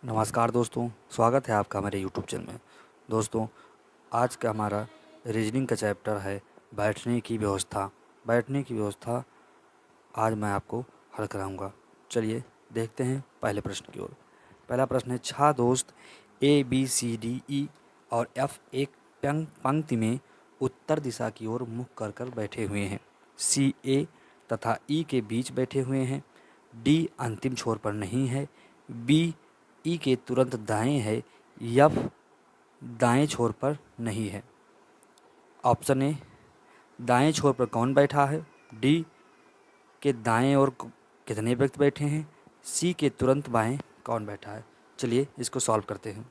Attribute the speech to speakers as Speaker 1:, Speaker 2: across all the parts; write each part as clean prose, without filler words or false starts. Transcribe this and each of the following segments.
Speaker 1: नमस्कार दोस्तों, स्वागत है आपका हमारे यूट्यूब चैनल में। दोस्तों, आज का हमारा रीजनिंग का चैप्टर है बैठने की व्यवस्था। बैठने की व्यवस्था आज मैं आपको हल कराऊंगा। चलिए देखते हैं पहले प्रश्न की ओर। पहला प्रश्न है, 6 दोस्त A B C D E और एफ एक पंक्ति में उत्तर दिशा की ओर मुख कर कर बैठे हुए हैं। सी ए तथा ई के बीच बैठे हुए हैं। डी अंतिम छोर पर नहीं है। बी ई के तुरंत दाएं है। एफ दाएं छोर पर नहीं है। ऑप्शन ए, दाएं छोर पर कौन बैठा है। डी के दाएं ओर कितने व्यक्ति बैठे हैं। सी के तुरंत बाएं कौन बैठा है। चलिए इसको सॉल्व करते हैं।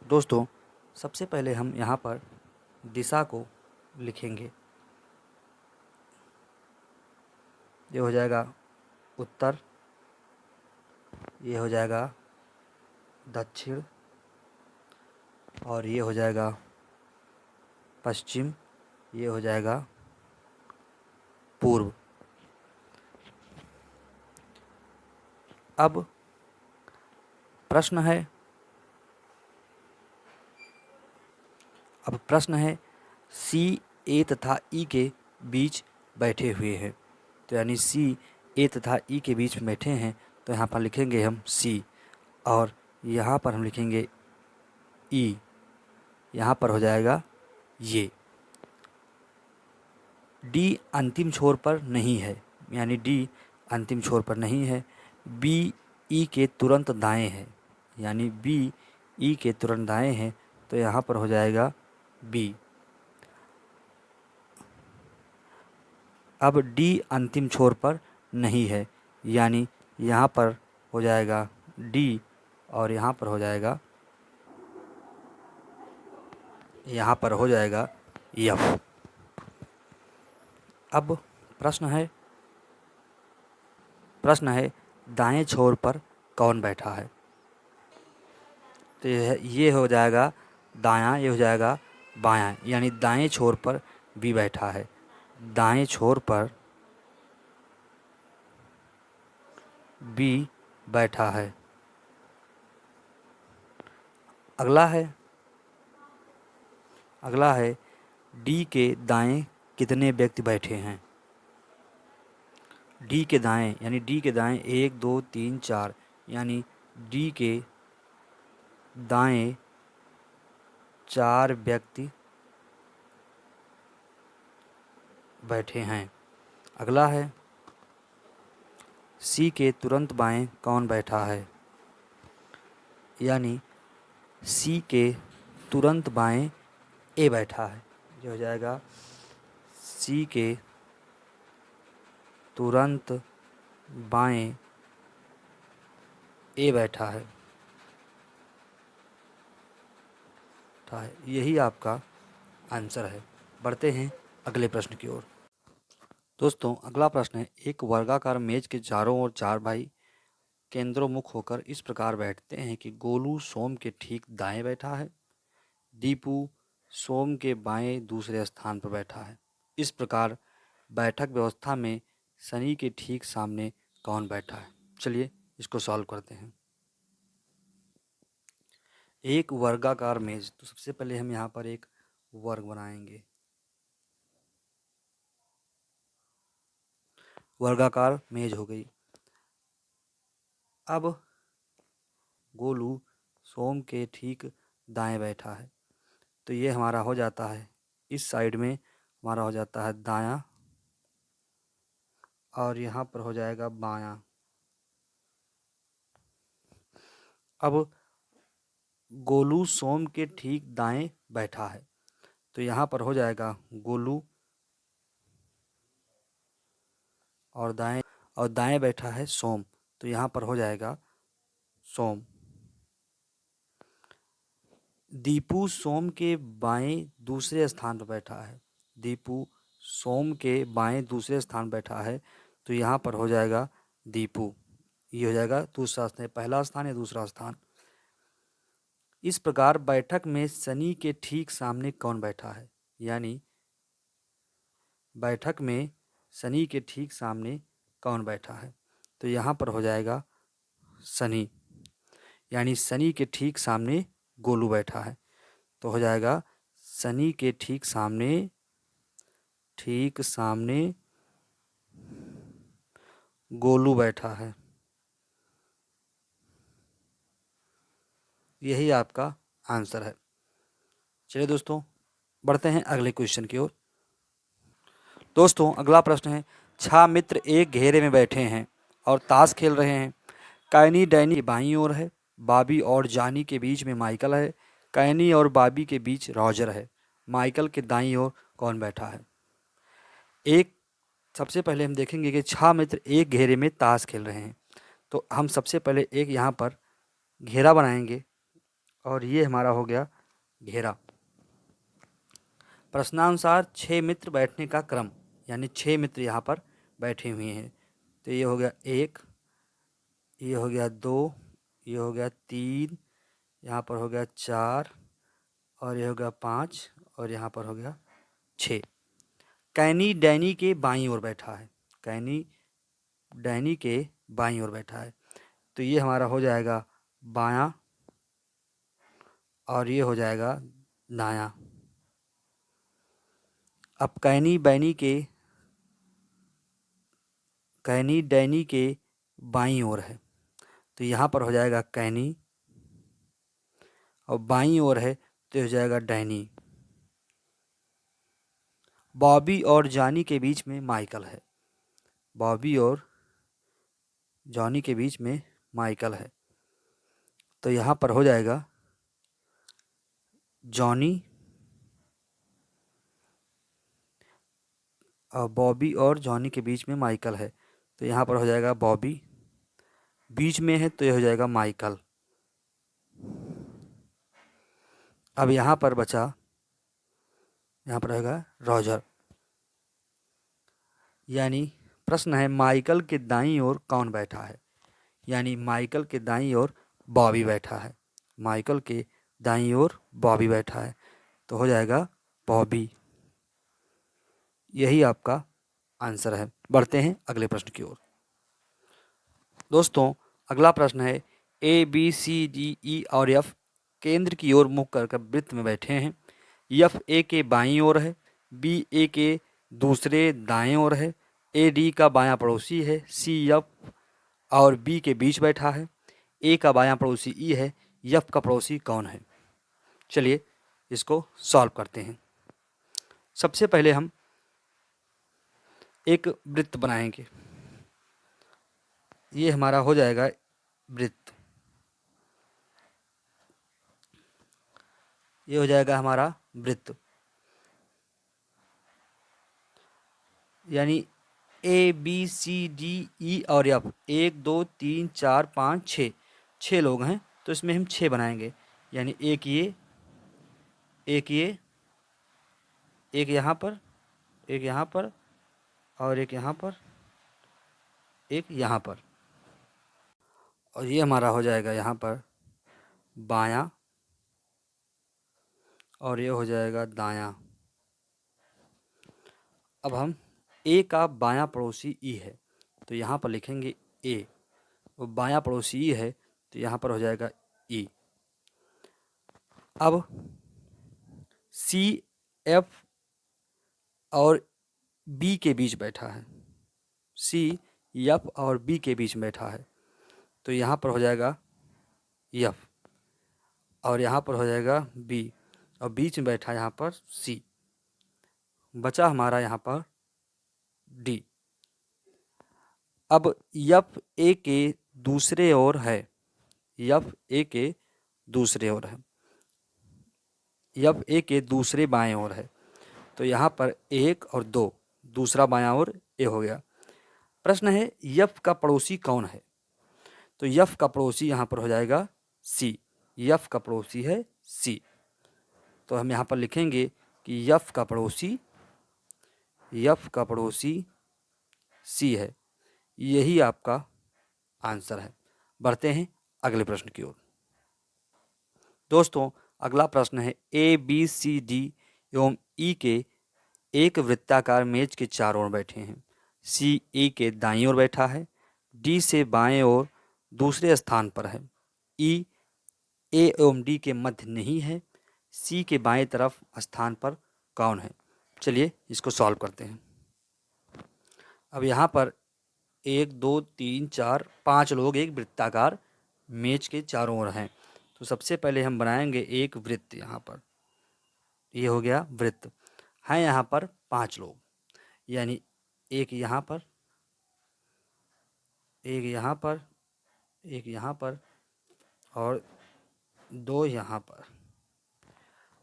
Speaker 1: दोस्तों, सबसे पहले हम यहाँ पर दिशा को लिखेंगे। ये हो जाएगा उत्तर, ये हो जाएगा दक्षिण और ये हो जाएगा पश्चिम, ये हो जाएगा पूर्व। अब प्रश्न है सी ए तथा ई के बीच बैठे हुए हैं। तो यानी सी ए तथा ई के बीच में बैठे हैं, तो यहाँ पर लिखेंगे हम सी और यहाँ पर हम लिखेंगे ई। यहाँ पर हो जाएगा ये। डी अंतिम छोर पर नहीं है, यानी डी अंतिम छोर पर नहीं है। बी ई के तुरंत दाएं है, यानी बी ई के तुरंत दाएं है, तो यहाँ पर हो जाएगा बी। अब डी अंतिम छोर पर नहीं है, यानी यहाँ पर हो जाएगा डी और यहाँ पर हो जाएगा एफ। अब प्रश्न है दाएं छोर पर कौन बैठा है। तो ये हो जाएगा दायां, ये हो जाएगा बायां, यानी दाएं छोर पर बी बैठा है। दाएं छोर पर बी बैठा है। अगला है डी के दाएं कितने व्यक्ति बैठे हैं। डी के दाएं, यानी डी के दाएं 1 2 3 4, यानी डी के दाएं 4 व्यक्ति बैठे हैं। अगला है सी के तुरंत बाएं कौन बैठा है, यानी सी के तुरंत बाएं ए बैठा है। जो हो जाएगा सी के तुरंत बाएं ए बैठा है। यही आपका आंसर है। बढ़ते हैं अगले प्रश्न की ओर। दोस्तों, अगला प्रश्न है, एक वर्गाकार मेज के चारों ओर 4 भाई केंद्रोन्मुख होकर इस प्रकार बैठते हैं कि गोलू सोम के ठीक दाएं बैठा है। दीपू सोम के बाएं दूसरे स्थान पर बैठा है। इस प्रकार बैठक व्यवस्था में शनि के ठीक सामने कौन बैठा है। चलिए इसको सॉल्व करते हैं। एक वर्गाकार मेज, तो सबसे पहले हम यहाँ पर एक वर्ग बनाएंगे। वर्गाकार मेज हो गई। अब गोलू सोम के ठीक दाएं बैठा है, तो ये हमारा हो जाता है, इस साइड में हमारा हो जाता है दायां और यहाँ पर हो जाएगा बायां। अब गोलू सोम के ठीक दाएं बैठा है, तो यहाँ पर हो जाएगा गोलू और दाएं बैठा है सोम, तो यहाँ पर हो जाएगा सोम। दीपू सोम के बाएं दूसरे स्थान पर बैठा है। दीपू सोम के बाएं दूसरे स्थान बैठा है, तो यहाँ पर हो जाएगा दीपू। ये हो जाएगा दूसरा स्थान, पहला स्थान या दूसरा स्थान। इस प्रकार बैठक में शनि के ठीक सामने कौन बैठा है, यानी बैठक में शनि के ठीक सामने कौन बैठा है, तो यहाँ पर हो जाएगा सनी, यानी सनी के ठीक सामने गोलू बैठा है। तो हो जाएगा सनी के ठीक सामने गोलू बैठा है। यही आपका आंसर है। चलिए दोस्तों, बढ़ते हैं अगले क्वेश्चन की ओर। दोस्तों, अगला प्रश्न है, छह मित्र एक घेरे में बैठे हैं और ताश खेल रहे हैं। कैनी डैनी बाईं ओर है, बॉबी और जॉनी के बीच में माइकल है। कैनी और बॉबी के बीच रॉजर है। माइकल के दाईं ओर कौन बैठा है? एक सबसे पहले हम देखेंगे कि छह मित्र एक घेरे में ताश खेल रहे हैं। तो हम सबसे पहले एक यहाँ पर घेरा बनाएंगे और ये हमारा हो गया घेरा। प्रश्नानुसार 6 मित्र बैठने का क्रम, यानी 6 मित्र यहाँ पर बैठे हुए हैं। तो ये हो गया 1, ये हो गया 2, ये हो गया 3, यहाँ पर हो गया 4, और ये हो गया 5, और यहाँ पर हो गया 6। कैनी डैनी के बाईं ओर बैठा है। कैनी डैनी के बाईं ओर बैठा है। तो ये हमारा हो जाएगा बायां, और ये हो जाएगा दायां। अब कैनी डैनी के बाईं ओर है। तो यहाँ पर हो जाएगा कैनी, और बाईं ओर है तो हो जाएगा डैनी। बॉबी और जॉनी के बीच में माइकल है। बॉबी और जॉनी के बीच में माइकल है। तो यहाँ पर हो जाएगा जॉनी, और बॉबी और जॉनी के बीच में माइकल है। तो यहाँ पर हो जाएगा बॉबी, बीच में है तो ये हो जाएगा माइकल। अब यहाँ पर बचा, यहाँ पर रहेगा रॉजर। यानी प्रश्न है माइकल के दाईं ओर कौन बैठा है? यानी माइकल के दाईं ओर बॉबी बैठा है। माइकल के दाईं ओर बॉबी बैठा है। तो हो जाएगा बॉबी। यही आपका आंसर है। बढ़ते हैं अगले प्रश्न की ओर। दोस्तों, अगला प्रश्न है, A B C D E और एफ केंद्र की ओर मुख कर वृत्त में बैठे हैं। एफ ए के बाईं ओर है, बी ए के दूसरे दाएं ओर है, ए डी का बायां पड़ोसी है, सी एफ और बी के बीच बैठा है, ए का बायां पड़ोसी ई है, एफ का पड़ोसी कौन है? चलिए इसको सॉल्व करते हैं। सबसे पहले हम एक वृत्त बनाएंगे। ये हमारा हो जाएगा वृत्त। ये हो जाएगा हमारा वृत्त। यानी A B C D E और एफ 1 2 3 4 5 6 6 लोग हैं। तो इसमें हम 6 बनाएंगे। यानी एक ये, एक ये, एक यहाँ पर, एक यहाँ पर, और एक यहाँ पर, एक यहाँ पर, और ये हमारा हो जाएगा यहाँ पर बायां, और ये हो जाएगा दायां। अब हम ए का बायां पड़ोसी ई है, तो यहाँ पर लिखेंगे ए। वो बायां पड़ोसी ई है, तो यहाँ पर हो जाएगा ई। अब सी एफ और बी के बीच बैठा है। सी एफ और बी के बीच में बैठा है। तो यहाँ पर हो जाएगा एफ, और यहाँ पर हो जाएगा बी, और बीच में बैठा है यहाँ पर सी। बचा हमारा यहाँ पर डी। अब एफ ए के दूसरे ओर है। एफ ए के दूसरे ओर है। एफ ए के दूसरे बाएं ओर है। तो यहाँ पर 1 और 2, दूसरा बायां ओर ए हो गया। प्रश्न है एफ का पड़ोसी कौन है? तो एफ का पड़ोसी यहाँ पर हो जाएगा सी। एफ का पड़ोसी है सी। तो हम यहाँ पर लिखेंगे कि एफ का पड़ोसी सी है। यही आपका आंसर है। बढ़ते हैं अगले प्रश्न की ओर। दोस्तों, अगला प्रश्न है, ए बी सी डी एवं ई के एक वृत्ताकार मेज के चारों ओर बैठे हैं। सी ए के दाईं ओर बैठा है, डी से बाएं ओर दूसरे स्थान पर है। ई ए एवं डी के मध्य नहीं है। सी के बाएं तरफ स्थान पर कौन है? चलिए इसको सॉल्व करते हैं। अब यहाँ पर 1 2 3 4 5 लोग एक वृत्ताकार मेज के चारों ओर हैं। तो सबसे पहले हम बनाएंगे एक वृत्त। यहाँ पर ये हो गया वृत्त। हैं यहाँ पर 5 लोग, यानी एक यहाँ पर, एक यहाँ पर, एक यहाँ पर और 2 यहाँ पर।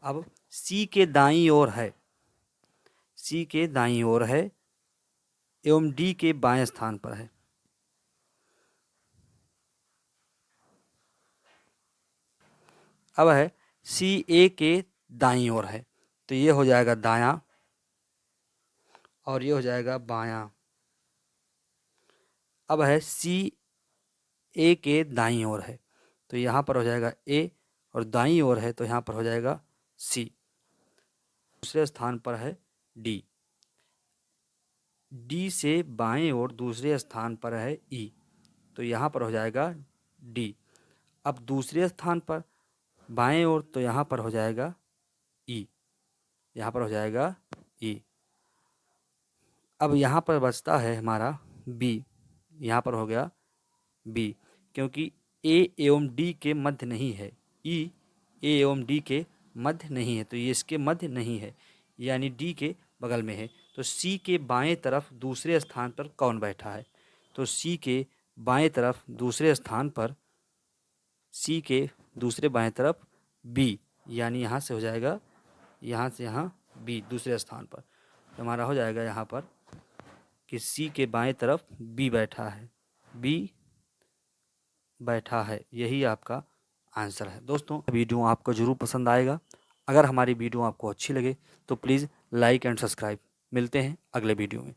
Speaker 1: अब सी के दाईं ओर है, सी के दाईं ओर है एवं डी के बाएं स्थान पर है। अब है सी ए के दाईं ओर है, तो ये हो जाएगा दायां और ये हो जाएगा बायां। अब है सी ए के दाईं ओर है, तो यहाँ पर हो जाएगा ए और दाईं ओर है तो यहाँ पर हो जाएगा सी। दूसरे स्थान पर है डी, डी से बाएं ओर दूसरे स्थान पर है ई, तो यहाँ पर हो जाएगा डी। अब दूसरे स्थान पर बाएं ओर तो यहाँ पर हो जाएगा ई, यहाँ पर हो जाएगा ई। अब यहाँ पर बचता है हमारा बी, यहाँ पर हो गया बी, क्योंकि ए एवं डी के मध्य नहीं है। ई ए एवं डी के मध्य नहीं है, तो ये इसके मध्य नहीं है, यानी डी के बगल में है। तो सी के बाएं तरफ दूसरे स्थान पर कौन बैठा है? तो सी के बाएं तरफ दूसरे स्थान पर, सी के दूसरे बाएं तरफ बी, यानी यहाँ से हो जाएगा, यहाँ से यहाँ बी दूसरे स्थान पर। तो हमारा हो जाएगा यहाँ पर कि सी के बाएं तरफ बी बैठा है, बी बैठा है। यही आपका आंसर है। दोस्तों वीडियो आपको ज़रूर पसंद आएगा। अगर हमारी वीडियो आपको अच्छी लगे तो प्लीज़ लाइक एंड सब्सक्राइब। मिलते हैं अगले वीडियो में।